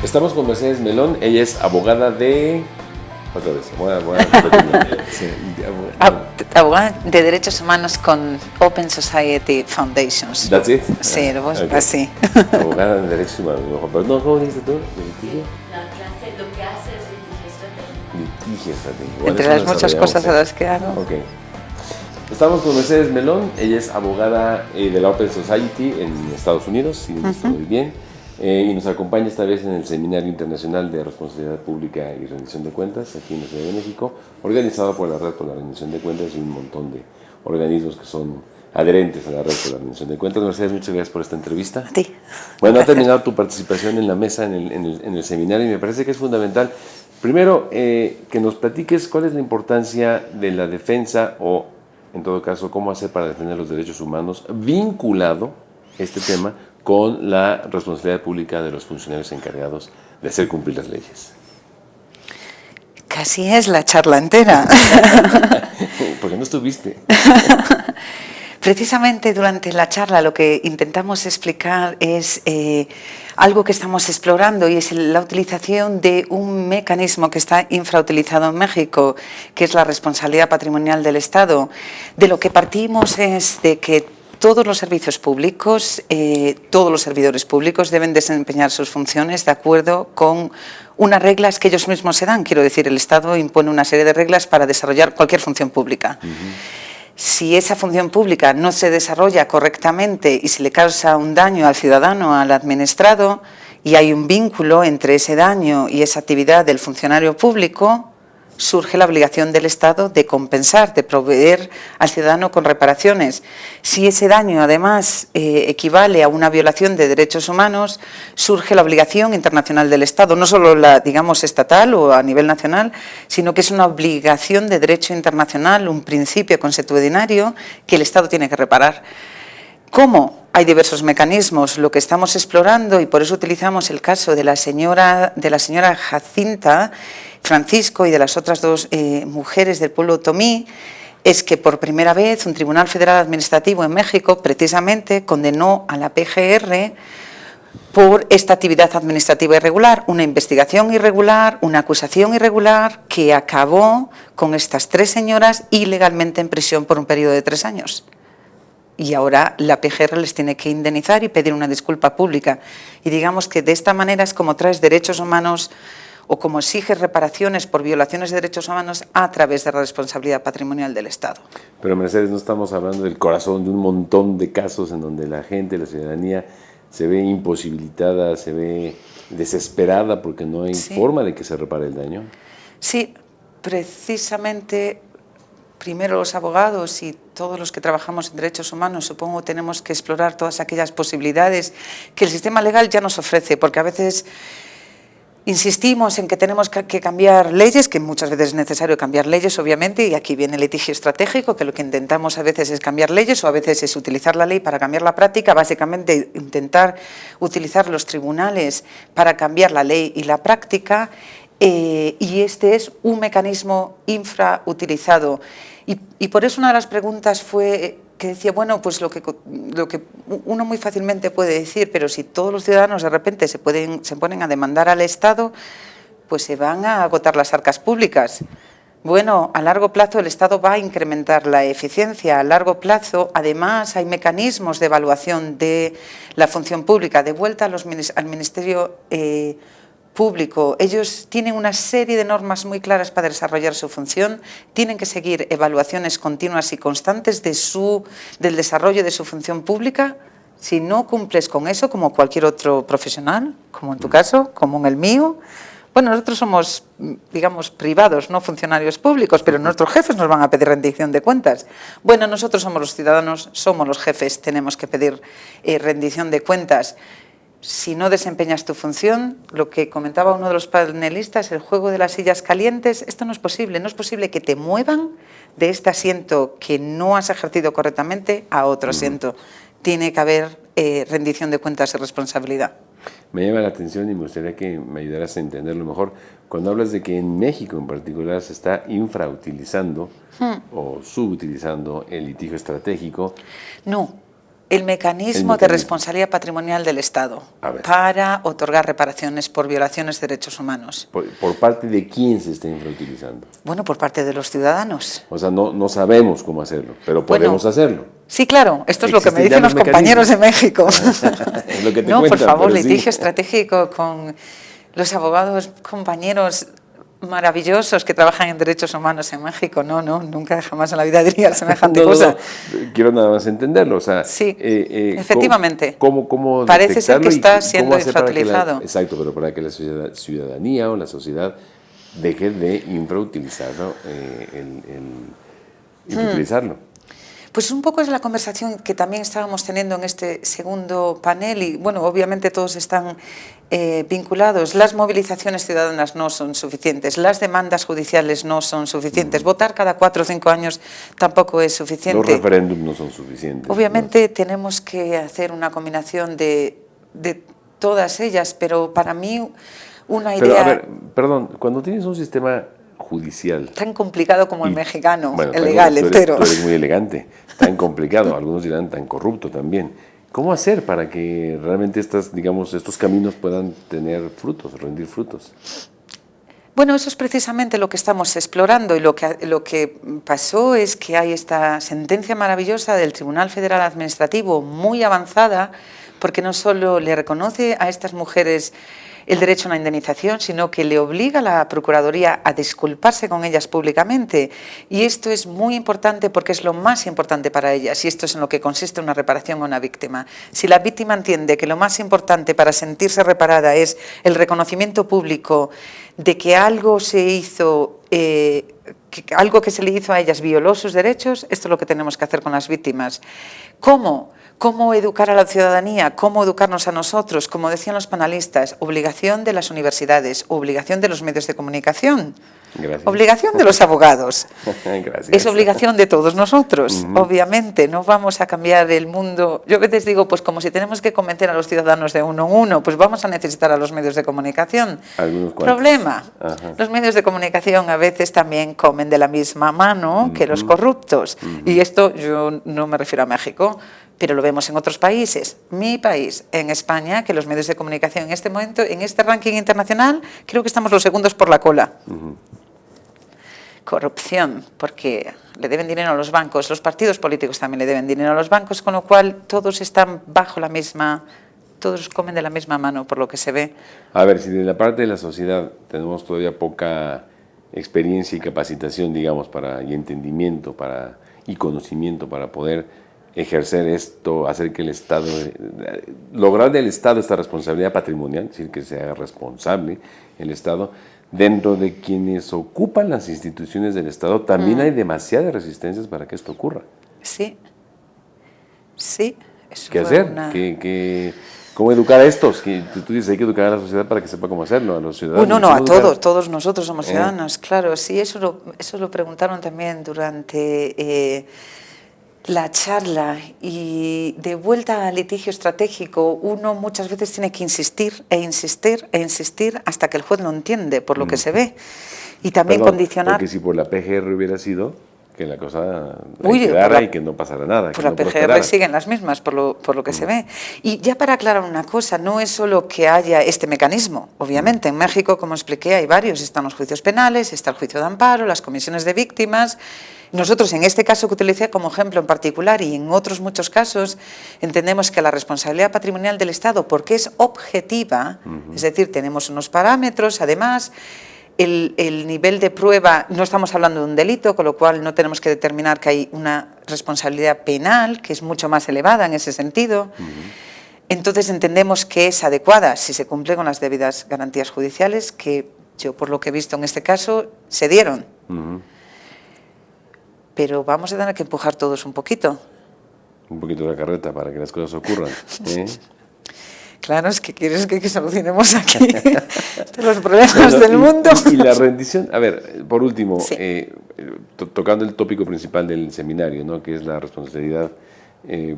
Estamos con Mercedes Melón, ella es abogada de... Otra vez, sí, abogada de derechos humanos con Open Society Foundations. ¿That's it? Sí, Okay. Así. Abogada de derechos humanos, pero no, ¿cómo dices tú? ¿Litigio? La clase lo que hace es Litigio estratégico. Bueno, entre las muchas cosas a las que hago. Okay. Estamos con Mercedes Melón, ella es abogada de la Open Society en Estados Unidos, si está muy bien, y nos acompaña esta vez en el Seminario Internacional de Responsabilidad Pública y Rendición de Cuentas aquí en la Ciudad de México, organizado por la Red por la Rendición de Cuentas y un montón de organismos que son adherentes a la Red por la Rendición de Cuentas. Mercedes, muchas gracias por esta entrevista. A ti. Bueno, ha terminado tu participación en la mesa en el seminario y me parece que es fundamental. Primero, que nos platiques cuál es la importancia de la defensa o, en todo caso, cómo hacer para defender los derechos humanos, vinculado este tema con la responsabilidad pública de los funcionarios encargados de hacer cumplir las leyes. Casi es la charla entera. Porque no estuviste. Precisamente durante la charla lo que intentamos explicar es algo que estamos explorando y es la utilización de un mecanismo que está infrautilizado en México, que es la responsabilidad patrimonial del Estado. De lo que partimos es de que todos los servicios públicos, todos los servidores públicos deben desempeñar sus funciones de acuerdo con unas reglas que ellos mismos se dan. Quiero decir, el Estado impone una serie de reglas para desarrollar cualquier función pública. Si esa función pública no se desarrolla correctamente y se le causa un daño al ciudadano, al administrado, y hay un vínculo entre ese daño y esa actividad del funcionario público, surge la obligación del Estado de compensar, de proveer al ciudadano con reparaciones. Si ese daño además equivale a una violación de derechos humanos, surge la obligación internacional del Estado, no solo la, digamos, estatal o a nivel nacional, sino que es una obligación de derecho internacional, un principio consuetudinario que el Estado tiene que reparar. ¿Cómo? Hay diversos mecanismos. Lo que estamos explorando, y por eso utilizamos el caso de la señora Jacinta Francisco y de las otras dos mujeres del pueblo otomí, es que por primera vez un Tribunal Federal Administrativo en México precisamente condenó a la PGR por esta actividad administrativa irregular, una investigación irregular, una acusación irregular que acabó con estas tres señoras ilegalmente en prisión por un periodo de 3 años. Y ahora la PGR les tiene que indemnizar y pedir una disculpa pública. Y digamos que de esta manera es como traes derechos humanos o como exiges reparaciones por violaciones de derechos humanos a través de la responsabilidad patrimonial del Estado. Pero Mercedes, no estamos hablando del corazón de un montón de casos en donde la gente, la ciudadanía, se ve imposibilitada, se ve desesperada porque no hay forma de que se repare el daño. Sí, precisamente... Primero los abogados y todos los que trabajamos en derechos humanos, supongo, tenemos que explorar todas aquellas posibilidades que el sistema legal ya nos ofrece, porque a veces insistimos en que tenemos que cambiar leyes, que muchas veces es necesario cambiar leyes, obviamente, y aquí viene el litigio estratégico, que lo que intentamos a veces es cambiar leyes o a veces es utilizar la ley para cambiar la práctica, básicamente intentar utilizar los tribunales para cambiar la ley y la práctica. Y este es un mecanismo infrautilizado. Y por eso una de las preguntas fue que decía, bueno, pues lo que uno muy fácilmente puede decir, pero si todos los ciudadanos de repente se ponen a demandar al Estado, pues se van a agotar las arcas públicas. Bueno, a largo plazo el Estado va a incrementar la eficiencia. A largo plazo, además, hay mecanismos de evaluación de la función pública. De vuelta al Ministerio Público, ellos tienen una serie de normas muy claras para desarrollar su función, tienen que seguir evaluaciones continuas y constantes del desarrollo de su función pública. Si no cumples con eso, como cualquier otro profesional, como en tu caso, como en el mío, bueno, nosotros somos, digamos, privados, no funcionarios públicos, pero nuestros jefes nos van a pedir rendición de cuentas. Bueno, nosotros somos los ciudadanos, somos los jefes, tenemos que pedir rendición de cuentas. Si no desempeñas tu función, lo que comentaba uno de los panelistas, el juego de las sillas calientes, esto no es posible. No es posible que te muevan de este asiento que no has ejercido correctamente a otro asiento. Tiene que haber rendición de cuentas y responsabilidad. Me llama la atención y me gustaría que me ayudaras a entenderlo mejor. Cuando hablas de que en México en particular se está infrautilizando o subutilizando el litigio estratégico. No. El mecanismo de responsabilidad patrimonial del Estado para otorgar reparaciones por violaciones de derechos humanos. ¿Por parte de quién se está infrautilizando? Bueno, por parte de los ciudadanos. O sea, no sabemos cómo hacerlo, pero podemos hacerlo. Sí, claro, esto es lo que me dicen los compañeros de México. Es lo que te no, cuentan, por favor, litigio sí. estratégico con los abogados, compañeros maravillosos que trabajan en derechos humanos en México. No, nunca jamás en la vida diría semejante cosa. Quiero nada más entenderlo. O sea, sí, efectivamente. ¿Cómo parece ser que está siendo infrautilizado. Exacto, pero para que la ciudadanía o la sociedad deje de infrautilizarlo, infrautilizarlo. Pues un poco es la conversación que también estábamos teniendo en este segundo panel y, bueno, obviamente todos están vinculados. Las movilizaciones ciudadanas no son suficientes, las demandas judiciales no son suficientes, votar cada 4 o 5 años tampoco es suficiente. Los referéndums no son suficientes. Obviamente tenemos que hacer una combinación de todas ellas, pero para mí una idea... Pero, a ver, perdón, cuando tienes un sistema judicial... Tan complicado como el mexicano, bueno, el legal entero. Tú eres muy elegante, tan complicado, algunos dirán tan corrupto también. ¿Cómo hacer para que realmente estos caminos puedan tener frutos, rendir frutos? Bueno, eso es precisamente lo que estamos explorando y lo que pasó es que hay esta sentencia maravillosa del Tribunal Federal Administrativo muy avanzada porque no solo le reconoce a estas mujeres el derecho a una indemnización, sino que le obliga a la Procuraduría a disculparse con ellas públicamente. Y esto es muy importante porque es lo más importante para ellas y esto es en lo que consiste una reparación a una víctima. Si la víctima entiende que lo más importante para sentirse reparada es el reconocimiento público de que algo se hizo, algo que se le hizo a ellas violó sus derechos, esto es lo que tenemos que hacer con las víctimas. ¿Cómo? ¿Cómo educar a la ciudadanía? ¿Cómo educarnos a nosotros? Como decían los panelistas, obligación de las universidades, obligación de los medios de comunicación, Gracias. Obligación de los abogados. Gracias. Es obligación de todos nosotros, obviamente. No vamos a cambiar el mundo. Yo a veces digo, pues como si tenemos que convencer a los ciudadanos de uno en uno, pues vamos a necesitar a los medios de comunicación. Problema. Ajá. Los medios de comunicación a veces también comen de la misma mano que los corruptos. Y esto yo no me refiero a México, pero lo vemos en otros países. Mi país, en España, que los medios de comunicación en este momento, en este ranking internacional, creo que estamos los segundos por la cola. Corrupción, porque le deben dinero a los bancos, los partidos políticos también le deben dinero a los bancos, con lo cual todos están bajo la misma, todos comen de la misma mano, por lo que se ve. A ver, si de la parte de la sociedad tenemos todavía poca experiencia y capacitación, digamos, y entendimiento y conocimiento para poder ejercer esto, hacer que el Estado, lograr del Estado esta responsabilidad patrimonial, es decir, que sea responsable el Estado, dentro de quienes ocupan las instituciones del Estado, también hay demasiadas resistencias para que esto ocurra. Sí, sí. Eso ¿Qué hacer? ¿Cómo educar a estos? Tú dices, hay que educar a la sociedad para que sepa cómo hacerlo, a los ciudadanos. No, a todos nosotros somos ciudadanos, claro. Sí, eso lo preguntaron también durante la charla. Y de vuelta al litigio estratégico, uno muchas veces tiene que insistir e insistir e insistir hasta que el juez lo entiende, por lo que se ve. Y también condicionar... Porque si por la PGR hubiera sido que la cosa quedara y que no pasara nada. Pues la PGR siguen las mismas, por lo que se ve. Y ya para aclarar una cosa, no es solo que haya este mecanismo. Obviamente, en México, como expliqué, hay varios. Están los juicios penales, está el juicio de amparo, las comisiones de víctimas. Nosotros, en este caso que utilicé como ejemplo en particular y en otros muchos casos, entendemos que la responsabilidad patrimonial del Estado, porque es objetiva, es decir, tenemos unos parámetros, además... El nivel de prueba, no estamos hablando de un delito, con lo cual no tenemos que determinar que hay una responsabilidad penal, que es mucho más elevada en ese sentido. Entonces entendemos que es adecuada si se cumple con las debidas garantías judiciales, que yo por lo que he visto en este caso se dieron. Pero vamos a tener que empujar todos un poquito. Un poquito la carreta para que las cosas ocurran. Claro, es que quieres que solucionemos aquí los problemas del mundo. Y la rendición, a ver, por último, sí. Tocando el tópico principal del seminario, ¿no?, que es la responsabilidad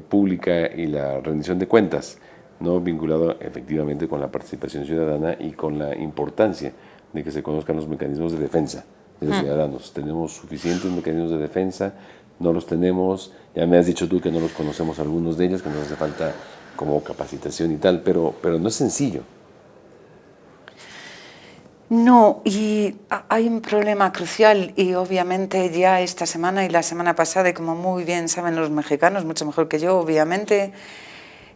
pública y la rendición de cuentas, ¿no?, vinculado efectivamente con la participación ciudadana y con la importancia de que se conozcan los mecanismos de defensa de los ciudadanos. Tenemos suficientes mecanismos de defensa, no los tenemos. Ya me has dicho tú que no los conocemos algunos de ellos, que nos hace falta como capacitación y tal, pero no es sencillo. No, y hay un problema crucial y obviamente ya esta semana y la semana pasada, y como muy bien saben los mexicanos, mucho mejor que yo, obviamente,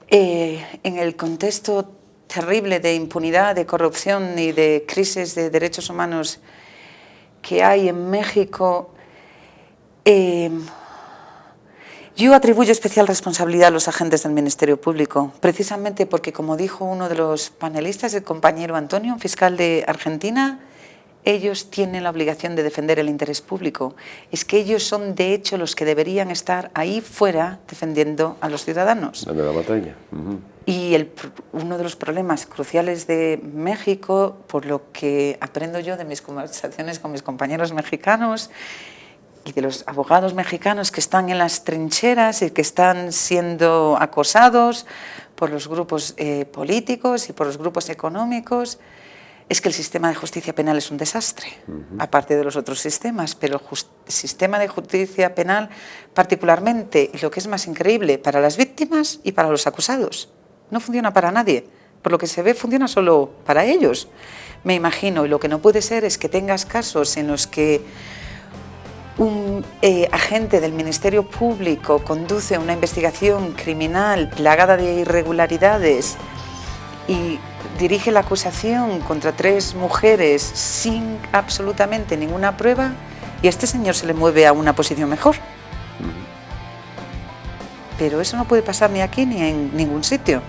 en el contexto terrible de impunidad, de corrupción y de crisis de derechos humanos que hay en México, yo atribuyo especial responsabilidad a los agentes del Ministerio Público, precisamente porque, como dijo uno de los panelistas, el compañero Antonio, un fiscal de Argentina, ellos tienen la obligación de defender el interés público. Es que ellos son, de hecho, los que deberían estar ahí fuera defendiendo a los ciudadanos. Dando la batalla. Y uno de los problemas cruciales de México, por lo que aprendo yo de mis conversaciones con mis compañeros mexicanos, y de los abogados mexicanos que están en las trincheras y que están siendo acosados por los grupos políticos y por los grupos económicos, es que el sistema de justicia penal es un desastre, aparte de los otros sistemas, pero el sistema de justicia penal particularmente, y lo que es más increíble, para las víctimas y para los acusados. No funciona para nadie. Por lo que se ve, funciona solo para ellos. Me imagino, y lo que no puede ser es que tengas casos en los que un agente del Ministerio Público conduce una investigación criminal plagada de irregularidades y dirige la acusación contra 3 mujeres sin absolutamente ninguna prueba, y a este señor se le mueve a una posición mejor. Pero eso no puede pasar ni aquí ni en ningún sitio.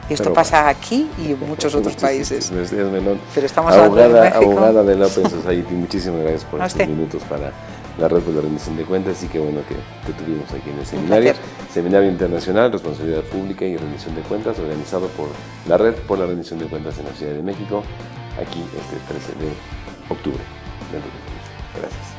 Y esto pasa aquí y en muchos otros países. Mercedes Melón, pero estamos hablando de México. Abogada de la Open Society, muchísimas gracias por estos minutos para la red por la rendición de cuentas, y qué bueno que te tuvimos aquí en el seminario. Seminario Internacional, Responsabilidad Pública y Rendición de Cuentas, organizado por la Red por la Rendición de Cuentas en la Ciudad de México, aquí este 13 de octubre. Gracias.